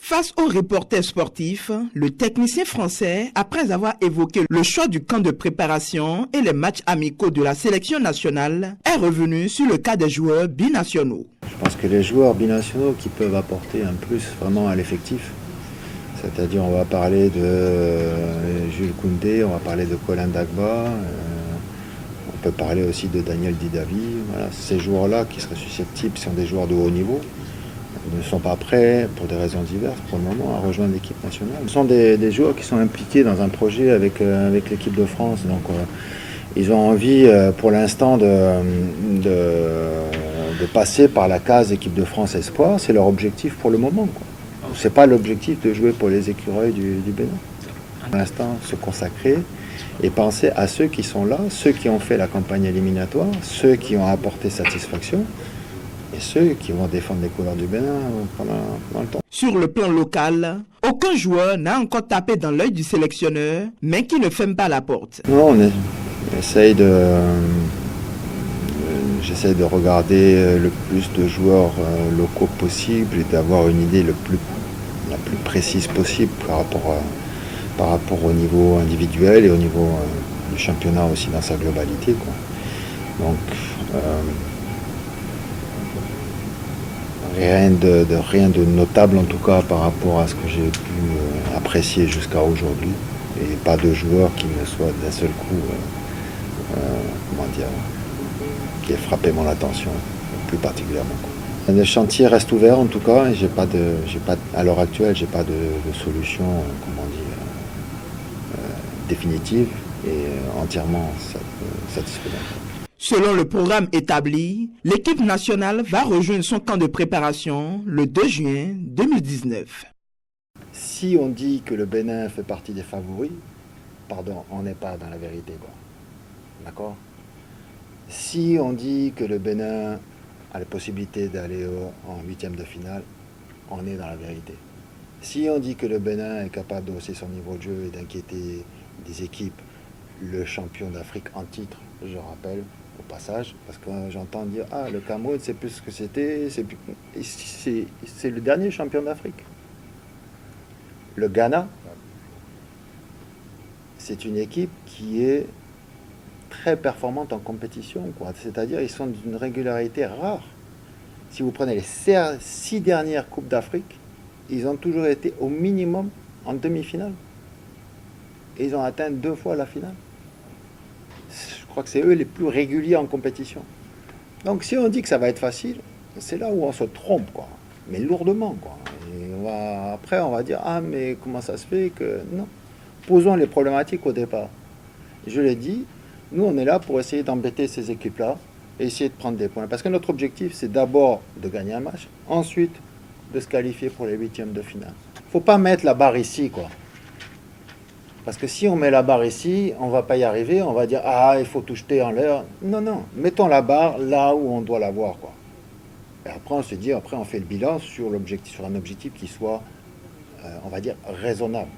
Face aux reporters sportifs, le technicien français, après avoir évoqué le choix du camp de préparation et les matchs amicaux de la sélection nationale, est revenu sur le cas des joueurs binationaux. Je pense que les joueurs binationaux qui peuvent apporter un plus vraiment à l'effectif, c'est-à-dire on va parler de Jules Koundé, on va parler de Colin Dagba, on peut parler aussi de Daniel Didavi. Voilà, ces joueurs-là qui seraient susceptibles, sont des joueurs de haut niveau, ne sont pas prêts, pour des raisons diverses, pour le moment, à rejoindre l'équipe nationale. Ce sont des joueurs qui sont impliqués dans un projet avec l'équipe de France. Donc, ils ont envie, pour l'instant, de passer par la case équipe de France Espoir. C'est leur objectif pour le moment, quoi. Ce n'est pas l'objectif de jouer pour les écureuils du Bénin. Pour l'instant, se consacrer et penser à ceux qui sont là, ceux qui ont fait la campagne éliminatoire, ceux qui ont apporté satisfaction, et ceux qui vont défendre les couleurs du Bénin pendant le temps. Sur le plan local, aucun joueur n'a encore tapé dans l'œil du sélectionneur, mais qui ne ferme pas la porte. Non, j'essaye de regarder le plus de joueurs locaux possible et d'avoir une idée la plus précise possible par rapport au niveau individuel et au niveau du championnat aussi dans sa globalité, quoi. Donc, rien de notable en tout cas par rapport à ce que j'ai pu apprécier jusqu'à aujourd'hui, et pas de joueur qui me soit d'un seul coup qui ait frappé mon attention plus particulièrement, quoi. Le chantier reste ouvert en tout cas, et à l'heure actuelle j'ai pas de solution définitive et entièrement satisfaisante. Selon le programme établi, l'équipe nationale va rejoindre son camp de préparation le 2 juin 2019. Si on dit que le Bénin fait partie des favoris, pardon, on n'est pas dans la vérité, quoi. D'accord ? Si on dit que le Bénin a la possibilité d'aller en huitième de finale, on est dans la vérité. Si on dit que le Bénin est capable de hausser son niveau de jeu et d'inquiéter des équipes, le champion d'Afrique en titre, je rappelle, au passage, parce que j'entends dire « Ah, le Cameroun, c'est plus ce que c'était, c'est le dernier champion d'Afrique. » Le Ghana, c'est une équipe qui est très performante en compétition, quoi. C'est-à-dire ils sont d'une régularité rare. Si vous prenez les 6 dernières Coupes d'Afrique, ils ont toujours été au minimum en demi-finale. Et ils ont atteint 2 fois la finale. Je crois que c'est eux les plus réguliers en compétition. Donc si on dit que ça va être facile, c'est là où on se trompe, quoi. Mais lourdement, quoi. Et après, on va dire, ah, mais comment ça se fait que... Non. Posons les problématiques au départ. Je l'ai dit, nous, on est là pour essayer d'embêter ces équipes-là et essayer de prendre des points. Parce que notre objectif, c'est d'abord de gagner un match, ensuite de se qualifier pour les huitièmes de finale. Il ne faut pas mettre la barre ici, quoi. Parce que si on met la barre ici, on ne va pas y arriver, on va dire « Ah, il faut tout jeter en l'air ». Non, non, mettons la barre là où on doit la voir, quoi. Et après, on se dit, après, on fait le bilan sur un objectif qui soit, on va dire, raisonnable.